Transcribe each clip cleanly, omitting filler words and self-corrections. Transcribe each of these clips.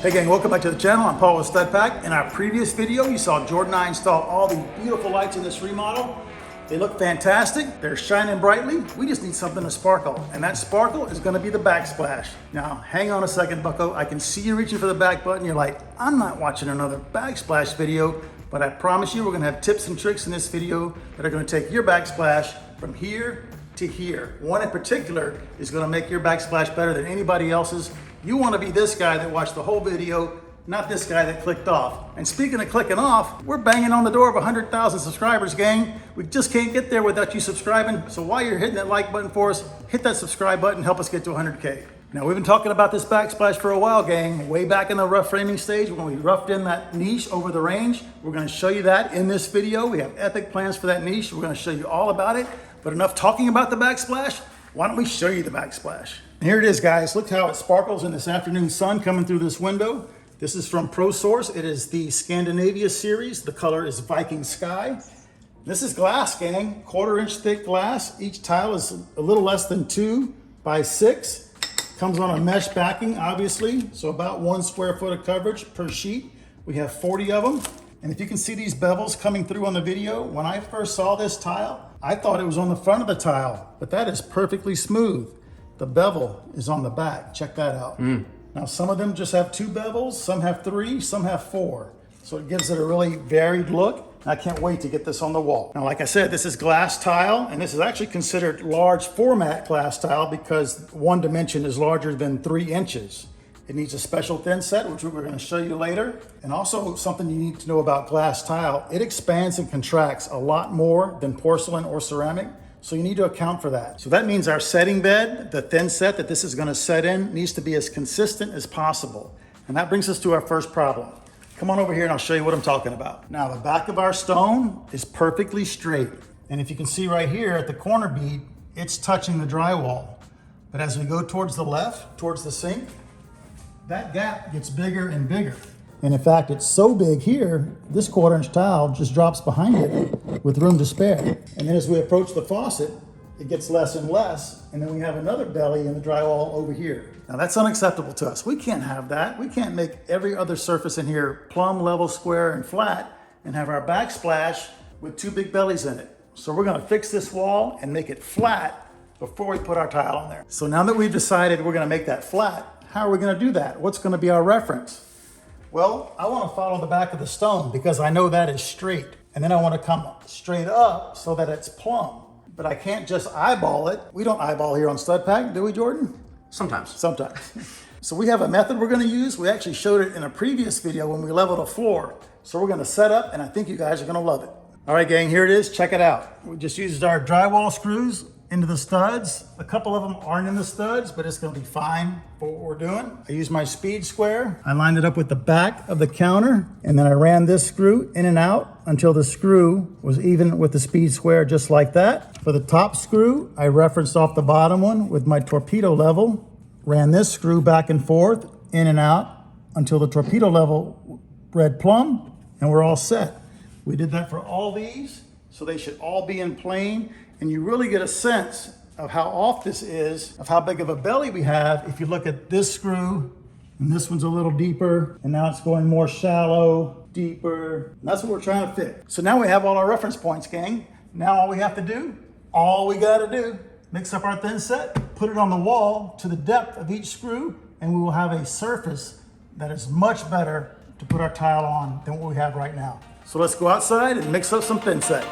Hey gang, welcome back to the channel. I'm Paul with Stud Pack. In our previous video, you saw Jordan and I install all the beautiful lights in this remodel. They look fantastic. They're shining brightly. We just need something to sparkle, and that sparkle is gonna be the backsplash. Now, hang on a second, bucko. I can see you reaching for the back button. You're like, I'm not watching another backsplash video, but I promise you we're gonna have tips and tricks in this video that are gonna take your backsplash from here to here. One in particular is gonna make your backsplash better than anybody else's. You wanna be this guy that watched the whole video, not this guy that clicked off. And speaking of clicking off, we're banging on the door of 100,000 subscribers, gang. We just can't get there without you subscribing. So while you're hitting that like button for us, hit that subscribe button, help us get to 100K. Now, we've been talking about this backsplash for a while, gang. Way back in the rough framing stage, when we roughed in that niche over the range, we're gonna show you that in this video. We have epic plans for that niche. We're gonna show you all about it. But enough talking about the backsplash, why don't we show you the backsplash? And here it is, guys. Look how it sparkles in this afternoon sun coming through this window. This is from ProSource. It is the Scandinavia series. The color is Viking Sky. This is glass, gang. 1/4 inch thick glass. Each tile is a little less than 2 by 6. Comes on a mesh backing, obviously. So about 1 square foot of coverage per sheet. We have 40 of them. And if you can see these bevels coming through on the video, when I first saw this tile, I thought it was on the front of the tile, but that is perfectly smooth. The bevel is on the back. Check that out. Now, some of them just have 2 bevels, some have 3, some have 4. So it gives it a really varied look. I can't wait to get this on the wall. Now, like I said, this is glass tile, and this is actually considered large format glass tile because one dimension is larger than 3 inches. It needs a special thin set, which we're gonna show you later. And also something you need to know about glass tile, it expands and contracts a lot more than porcelain or ceramic. So you need to account for that. So that means our setting bed, the thin set that this is gonna set in, needs to be as consistent as possible. And that brings us to our first problem. Come on over here and I'll show you what I'm talking about. Now, the back of our stone is perfectly straight. And if you can see right here at the corner bead, it's touching the drywall. But as we go towards the left, towards the sink, that gap gets bigger and bigger. And in fact, it's so big here, this 1/4 inch tile just drops behind it with room to spare. And then as we approach the faucet, it gets less and less. And then we have another belly in the drywall over here. Now that's unacceptable to us. We can't have that. We can't make every other surface in here plumb, level, square, and flat and have our backsplash with 2 big bellies in it. So we're gonna fix this wall and make it flat before we put our tile on there. So now that we've decided we're gonna make that flat, how are we gonna do that? What's gonna be our reference? Well, I wanna follow the back of the stone because I know that is straight. And then I wanna come straight up so that it's plumb. But I can't just eyeball it. We don't eyeball here on Stud Pack, do we, Jordan? Sometimes. Sometimes. So we have a method we're gonna use. We actually showed it in a previous video when we leveled a floor. So we're gonna set up, and I think you guys are gonna love it. All right, gang, here it is. Check it out. We just used our drywall screws into the studs. A couple of them aren't in the studs, but it's gonna be fine for what we're doing. I used my speed square. I lined it up with the back of the counter, and then I ran this screw in and out until the screw was even with the speed square, just like that. For the top screw, I referenced off the bottom one with my torpedo level, ran this screw back and forth, in and out, until the torpedo level read plumb, and we're all set. We did that for all these, so they should all be in plane. And you really get a sense of how off this is, of how big of a belly we have if you look at this screw, and this one's a little deeper, and now it's going more shallow, deeper. And that's what we're trying to fix. So now we have all our reference points, gang. Now all we gotta do, mix up our thin set, put it on the wall to the depth of each screw, and we will have a surface that is much better to put our tile on than what we have right now. So let's go outside and mix up some thin set.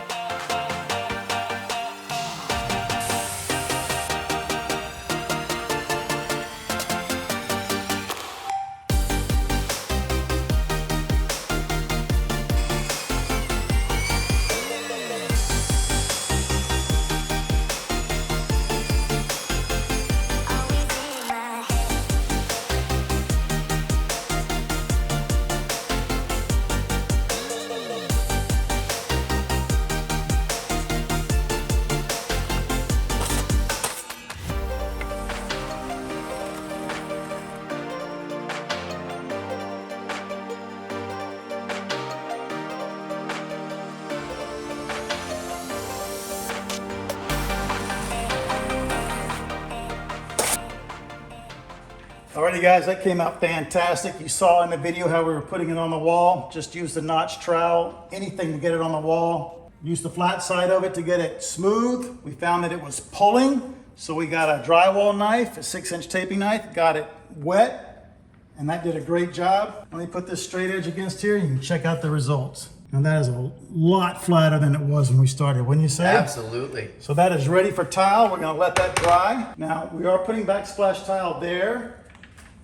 Alrighty guys, that came out fantastic. You saw in the video how we were putting it on the wall. Just use the notch trowel, anything to get it on the wall. Use the flat side of it to get it smooth. We found that it was pulling, so we got a drywall knife, a 6-inch taping knife, got it wet, and that did a great job. Let me put this straight edge against here, you can check out the results. Now that is a lot flatter than it was when we started, wouldn't you say? Absolutely. So that is ready for tile. We're gonna let that dry. Now we are putting backsplash tile there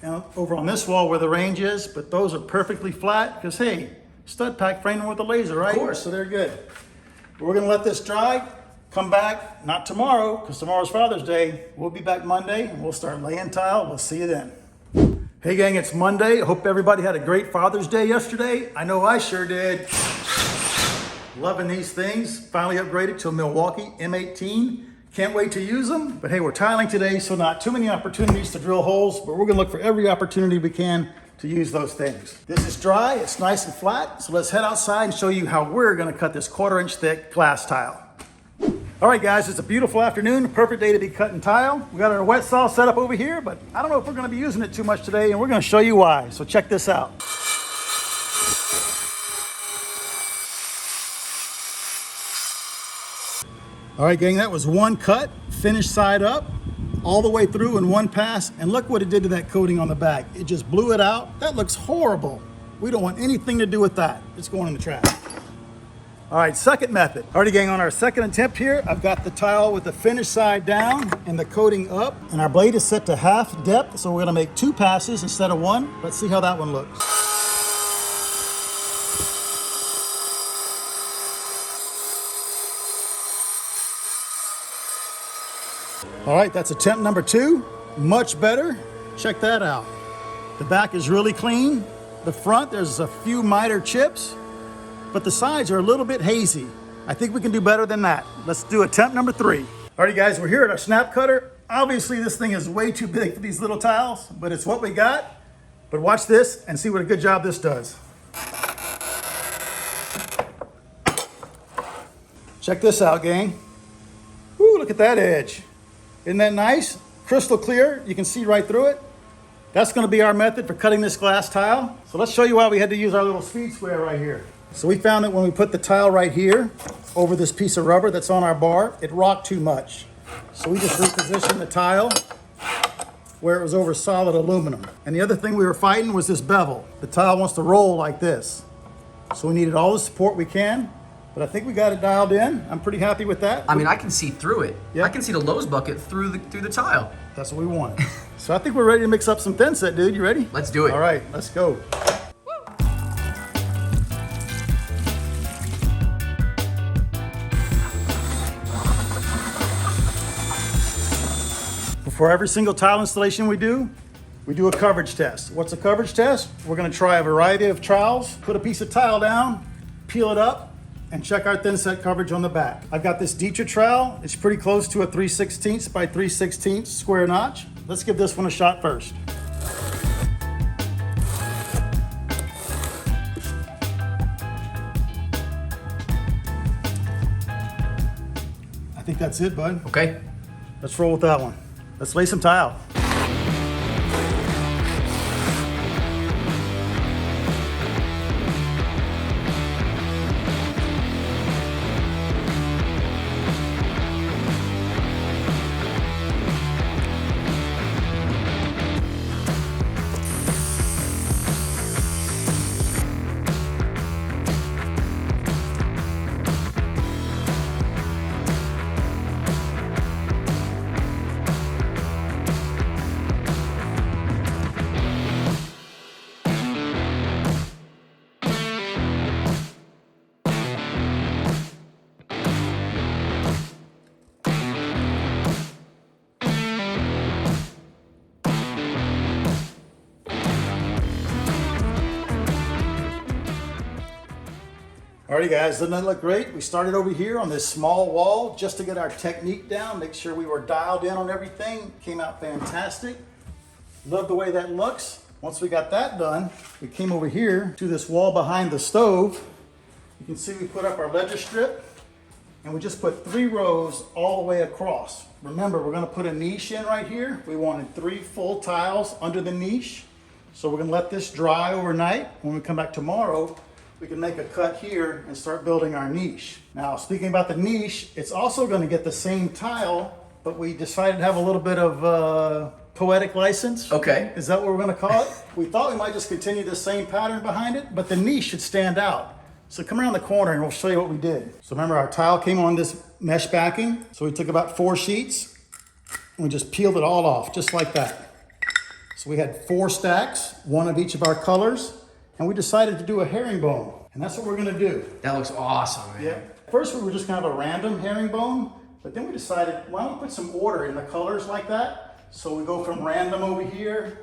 and over on this wall where the range is, but those are perfectly flat because hey, stud pack frame them with a laser, right? Of course. So they're good. But we're gonna let this dry, come back, not tomorrow, because tomorrow's Father's Day. We'll be back Monday and we'll start laying tile. We'll see you then. Hey gang, it's Monday. Hope everybody had a great Father's Day yesterday. I know I sure did. Loving these things. Finally upgraded to a Milwaukee M18. Can't wait to use them. But hey, we're tiling today, so not too many opportunities to drill holes, but we're gonna look for every opportunity we can to use those things. This is dry, it's nice and flat, so let's head outside and show you how we're gonna cut this 1/4 inch thick glass tile. All right guys, it's a beautiful afternoon, perfect day to be cutting tile. We got our wet saw set up over here, but I don't know if we're gonna be using it too much today, and we're gonna show you why, so check this out. All right gang, that was one cut, finished side up, all the way through in one pass, and look what it did to that coating on the back. It just blew it out. That looks horrible. We don't want anything to do with that. It's going in the trash. All right, second method. Alrighty gang, on our second attempt here, I've got the tile with the finished side down and the coating up, and our blade is set to half depth, so we're gonna make 2 passes instead of 1. Let's see how that one looks. All right, that's attempt number 2. Much better. Check that out. The back is really clean. The front, there's a few minor chips, but the sides are a little bit hazy. I think we can do better than that. Let's do attempt number 3. Alrighty guys, we're here at our snap cutter. Obviously this thing is way too big for these little tiles, but it's what we got. But watch this and see what a good job this does. Check this out, gang. Woo, look at that edge. Isn't that nice? Crystal clear, you can see right through it. That's gonna be our method for cutting this glass tile. So let's show you why we had to use our little speed square right here. So we found that when we put the tile right here over this piece of rubber that's on our bar, it rocked too much. So we just repositioned the tile where it was over solid aluminum. And the other thing we were fighting was this bevel. The tile wants to roll like this. So we needed all the support we can. But I think we got it dialed in. I'm pretty happy with that. I mean, I can see through it. Yep. I can see the Lowe's bucket through the tile. That's what we wanted. So I think we're ready to mix up some thin set, dude. You ready? Let's do it. All right, let's go. For every single tile installation we do a coverage test. What's a coverage test? We're gonna try a variety of trowels, put a piece of tile down, peel it up, and check our thin set coverage on the back. I've got this Dietrich trowel. It's pretty close to a 3/16 by 3/16 square notch. Let's give this one a shot first. I think that's it, bud. Okay. Let's roll with that one. Let's lay some tile. Alrighty guys, doesn't that look great? We started over here on this small wall just to get our technique down, make sure we were dialed in on everything. Came out fantastic. Love the way that looks. Once we got that done, we came over here to this wall behind the stove. You can see we put up our ledger strip. and we just put 3 rows all the way across. Remember, we're gonna put a niche in right here. We wanted 3 full tiles under the niche. So we're gonna let this dry overnight. When we come back tomorrow, we can make a cut here and start building our niche. Now, speaking about the niche, it's also gonna get the same tile, but we decided to have a little bit of poetic license. Okay. Is that what we're gonna call it? We thought we might just continue the same pattern behind it, but the niche should stand out. So come around the corner and we'll show you what we did. So remember, our tile came on this mesh backing. So we took about 4 sheets and we just peeled it all off, just like that. So we had 4 stacks, 1 of each of our colors, and we decided to do a herringbone. And that's what we're gonna do. That looks awesome, man. Yeah. First we were just kind of a random herringbone, but then we decided, why don't we put some order in the colors like that? So we go from random over here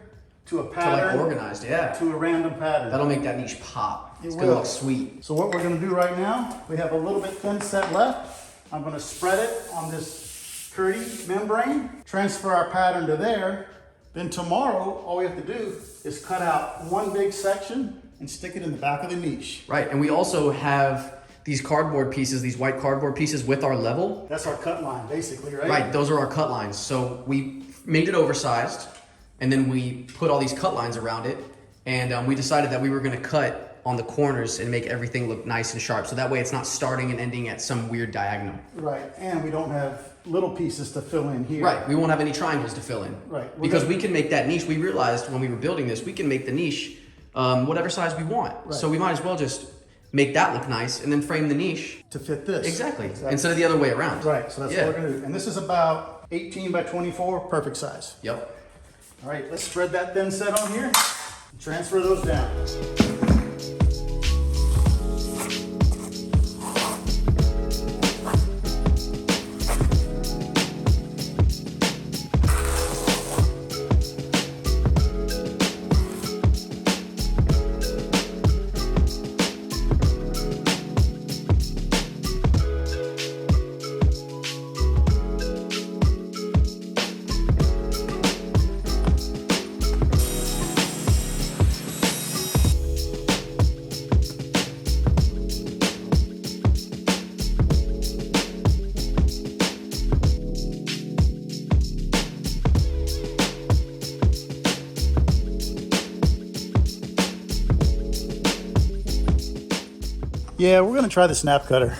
to a pattern. To like organized, yeah. To a random pattern. That'll make that niche pop. It's It gonna will. look sweet. So what we're gonna do right now, we have a little bit thin set left. I'm gonna spread it on this Curdy membrane, transfer our pattern to there. Then tomorrow, all we have to do is cut out 1 big section and stick it in the back of the niche. Right, and we also have these cardboard pieces, these white cardboard pieces with our level. That's our cut line, basically, right? Right, those are our cut lines. So we made it oversized, and then we put all these cut lines around it, and we decided that we were gonna cut on the corners and make everything look nice and sharp. So that way it's not starting and ending at some weird diagonal. Right, and we don't have little pieces to fill in here. Right, we won't have any triangles to fill in. Right. Because we can make that niche, we realized when we were building this, we can make the niche whatever size we want. Right. So we might as well just make that look nice and then frame the niche. To fit this. Exactly, instead of the other way around. Right, so that's Yeah. what we're gonna do. And this is about 18 by 24, perfect size. Yep. All right, let's spread that thin set on here and transfer those down. Yeah, we're gonna try the snap cutter.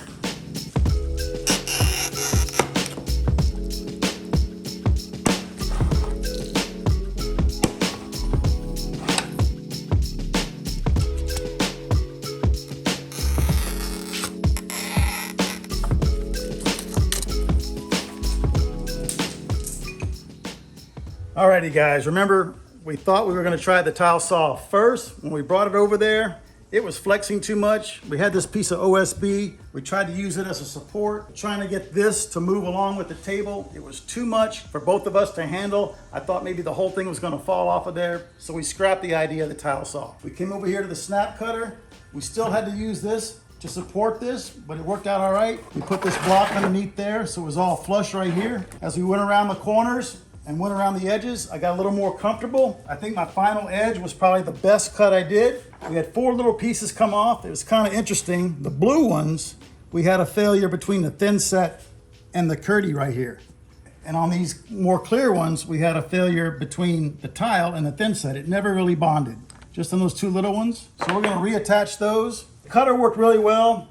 Alrighty guys, remember we thought we were gonna try the tile saw first. When we brought it over there, it was flexing too much. We had this piece of OSB. We tried to use it as a support, trying to get this to move along with the table. It was too much for both of us to handle. I thought maybe the whole thing was gonna fall off of there, so we scrapped the idea of the tile saw. We came over here to the snap cutter. We still had to use this to support this, but it worked out all right. We put this block underneath there, so it was all flush right here. As we went around the corners and went around the edges, I got a little more comfortable. I think my final edge was probably the best cut I did. We had 4 little pieces come off. It was kind of interesting. The blue ones, we had a failure between the thin set and the Curdy right here. And on these more clear ones, we had a failure between the tile and the thin set. It never really bonded, just on those 2 little ones. So we're gonna reattach those. The cutter worked really well.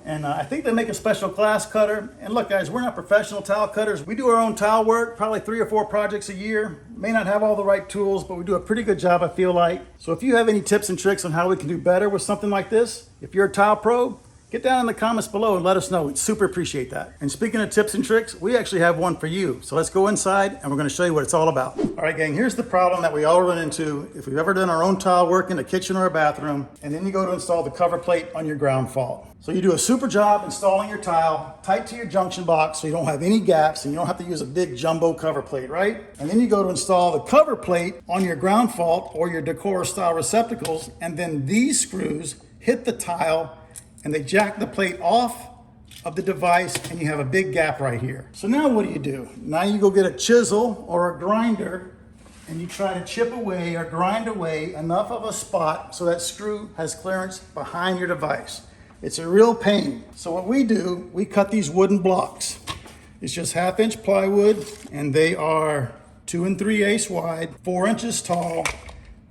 And I think they make a special class cutter. And look guys, we're not professional tile cutters. We do our own tile work, probably 3 or 4 projects a year. May not have all the right tools, but we do a pretty good job, I feel like. So if you have any tips and tricks on how we can do better with something like this, if you're a tile pro, get down in the comments below and let us know. We'd super appreciate that. And speaking of tips and tricks, we actually have one for you. So let's go inside and we're gonna show you what it's all about. All right, gang, here's the problem that we all run into if we've ever done our own tile work in a kitchen or a bathroom, and then you go to install the cover plate on your ground fault. So you do a super job installing your tile tight to your junction box so you don't have any gaps and you don't have to use a big jumbo cover plate, right? And then you go to install the cover plate on your ground fault or your decor style receptacles, and then these screws hit the tile and they jack the plate off of the device and you have a big gap right here. So now what do? Now you go get a chisel or a grinder and you try to chip away or grind away enough of a spot so that screw has clearance behind your device. It's a real pain. So what we do, we cut these wooden blocks. It's just 1/2 inch plywood, and they are 2 3/8 wide, 4 inches tall.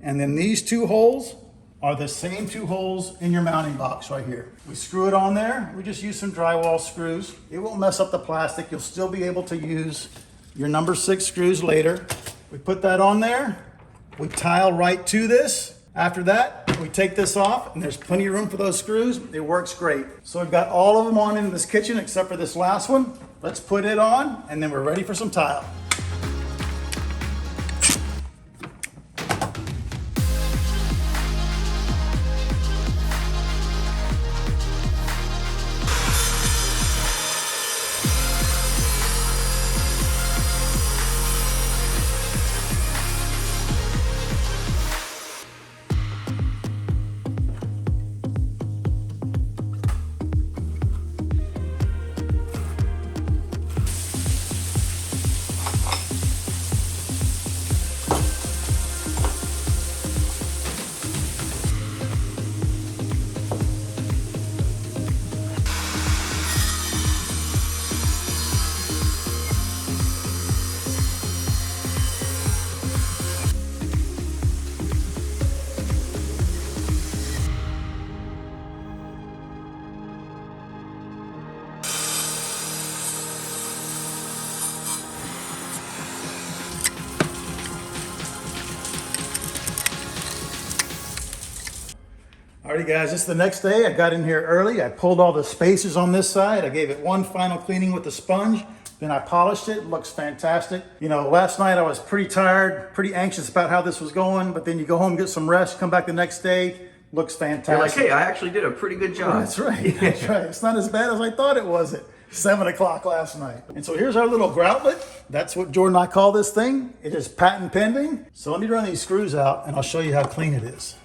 And then these 2 holes are the same 2 holes in your mounting box right here. We screw it on there. We just use some drywall screws. It won't mess up the plastic. You'll still be able to use your number 6 screws later. We put that on there. We tile right to this. After that, we take this off, and there's plenty of room for those screws. It works great. So we've got all of them on in this kitchen except for this last one. Let's put it on, and then we're ready for some tile. Alrighty guys, this is the next day. I got in here early. I pulled all the spacers on this side. I gave it one final cleaning with the sponge. Then I polished it. It looks fantastic. You know, last night I was pretty tired, pretty anxious about how this was going, but then you go home, get some rest, come back the next day, looks fantastic. You're like, hey, I actually did a pretty good job. That's right, that's right. It's not as bad as I thought it was at 7 o'clock last night. And so here's our little groutlet. That's what Jordan and I call this thing. It is patent pending. So let me run these screws out and I'll show you how clean it is.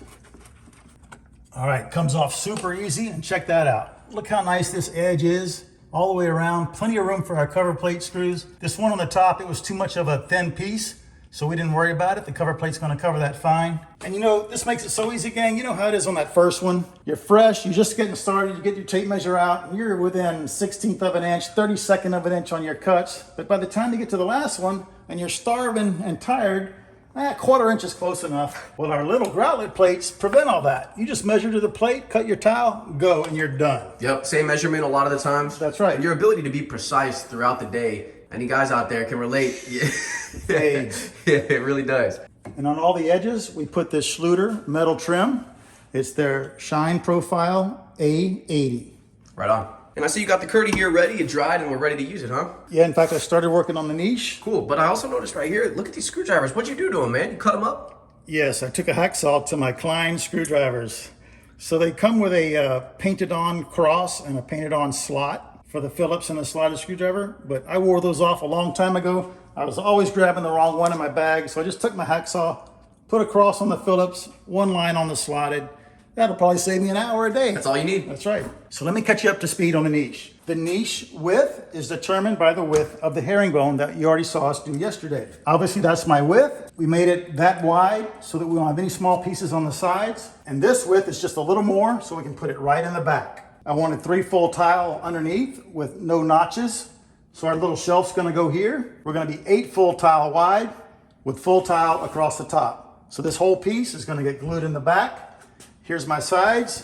All right, comes off super easy, and check that out. Look how nice this edge is all the way around. Plenty of room for our cover plate screws. This one on the top, it was too much of a thin piece, so we didn't worry about it. The cover plate's gonna cover that fine. And you know, this makes it so easy, gang. You know how it is on that first one. You're fresh, you're just getting started, you get your tape measure out, and you're within 1/16 of an inch, 32nd of an inch on your cuts. But by the time you get to the last one, and you're starving and tired, 1/4 inch is close enough. Well, our little groutlet plates prevent all that. You just measure to the plate, cut your tile, go, and you're done. Yep, same measurement a lot of the times. That's right. And your ability to be precise throughout the day, any guys out there can relate. Yeah, it really does. And on all the edges, we put this Schluter metal trim. It's their Shine Profile A80. Right on. And I see you got the Curdy here ready, it dried, and we're ready to use it, huh? Yeah, in fact, I started working on the niche. Cool, but I also noticed right here, look at these screwdrivers. What'd you do to them, man? You cut them up? Yes, I took a hacksaw to my Klein screwdrivers. So they come with a painted on cross and a painted on slot for the Phillips and the slotted screwdriver, but I wore those off a long time ago. I was always grabbing the wrong one in my bag, so I just took my hacksaw, put a cross on the Phillips, one line on the slotted. That'll probably save me an hour a day. That's all you need. That's right. So let me catch you up to speed on the niche. The niche width is determined by the width of the herringbone that you already saw us do yesterday. Obviously that's my width. We made it that wide so that we don't have any small pieces on the sides. And this width is just a little more so we can put it right in the back. I wanted 3 full tile underneath with no notches. So our little shelf's gonna go here. We're gonna be 8 full tile wide with full tile across the top. So this whole piece is gonna get glued in the back. Here's my sides.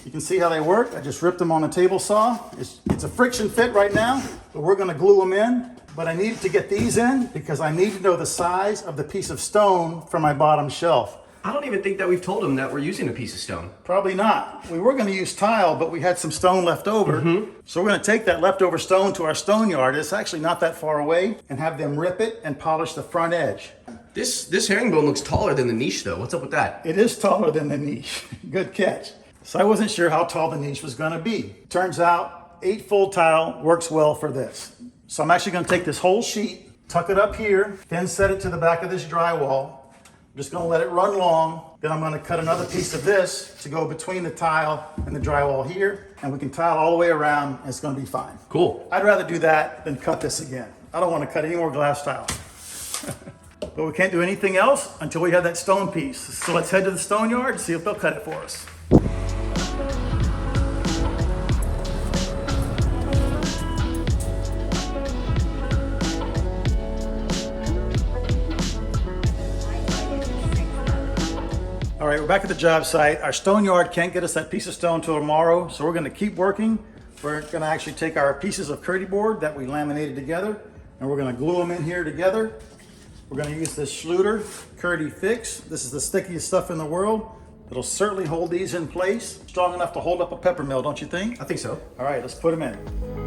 You can see how they work. I just ripped them on a table saw. It's a friction fit right now, but we're gonna glue them in. But I needed to get these in because I need to know the size of the piece of stone for my bottom shelf. I don't even think that we've told them that we're using a piece of stone. Probably not. We were gonna use tile, but we had some stone left over. So we're gonna take that leftover stone to our stone yard. It's actually not that far away, and have them rip it and polish the front edge. This herringbone looks taller than the niche though. What's up with that? It is taller than the niche. Good catch. So I wasn't sure how tall the niche was gonna be. Turns out 8 full tile works well for this. So I'm actually gonna take this whole sheet, tuck it up here, then set it to the back of this drywall. I'm just gonna let it run long. Then I'm gonna cut another piece of this to go between the tile and the drywall here, and we can tile all the way around, and it's gonna be fine. Cool. I'd rather do that than cut this again. I don't wanna cut any more glass tile. But we can't do anything else until we have that stone piece. So let's head to the stone yard and see if they'll cut it for us. right, we're back at the job site. Our stone yard can't get us that piece of stone till tomorrow, so we're gonna keep working. We're gonna actually take our pieces of Curdy board that we laminated together, and we're gonna glue them in here together. We're gonna use this Schluter Curdy Fix. This is the stickiest stuff in the world. It'll certainly hold these in place. Strong enough to hold up a pepper mill, don't you think? I think so. All right, let's put them in.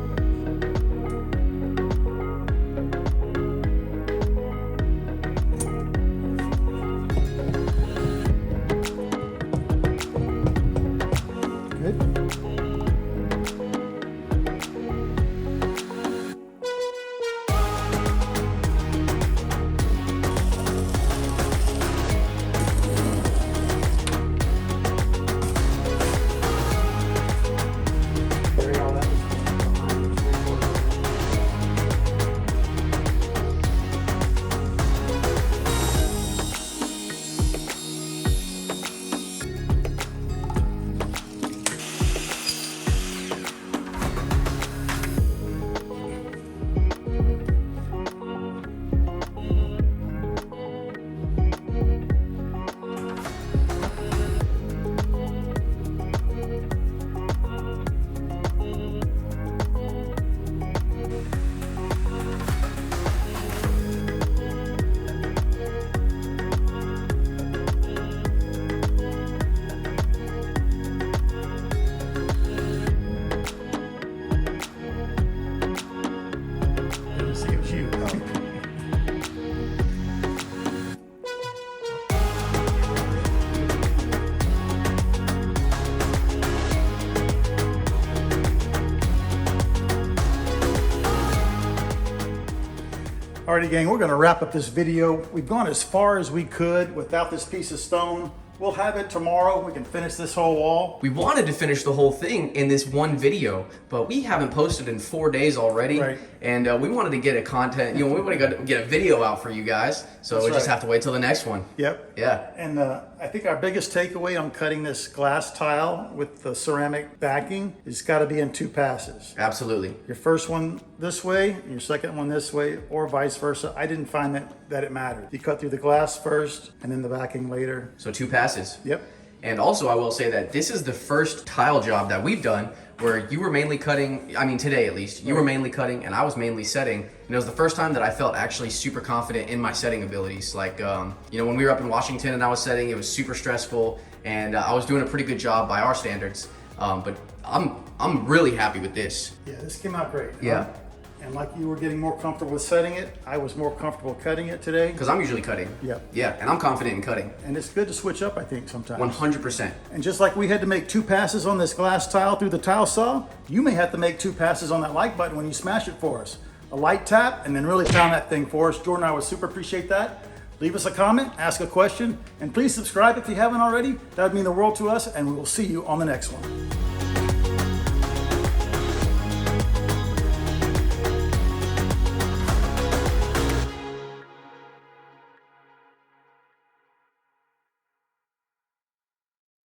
Alrighty gang, we're gonna wrap up this video. We've gone as far as we could without this piece of stone. We'll have it tomorrow. We can finish this whole wall. We wanted to finish the whole thing in this one video, but we haven't posted in 4 days already. Right. And we wanted to get a content, we want to get a video out for you guys. So we just have to wait till the next one. Yep. Yeah. And I think our biggest takeaway on cutting this glass tile with the ceramic backing is got to be in 2 passes. Absolutely. Your first one this way, and your second one this way, or vice versa. I didn't find that it mattered. You cut through the glass first and then the backing later. So 2 passes. Yep. And also I will say that this is the first tile job that we've done where you were mainly cutting, I mean today at least, you were mainly cutting and I was mainly setting. And it was the first time that I felt actually super confident in my setting abilities. Like, when we were up in Washington and I was setting, it was super stressful and I was doing a pretty good job by our standards. But I'm really happy with this. Yeah, this came out great. Yeah. And like you were getting more comfortable with setting it, I was more comfortable cutting it today. Because I'm usually cutting. Yep. Yeah, and I'm confident in cutting. And it's good to switch up, I think, sometimes. 100%. And just like we had to make 2 passes on this glass tile through the tile saw, you may have to make 2 passes on that like button when you smash it for us. A light tap and then really pound that thing for us. Jordan and I would super appreciate that. Leave us a comment, ask a question, and please subscribe if you haven't already. That would mean the world to us, and we will see you on the next one.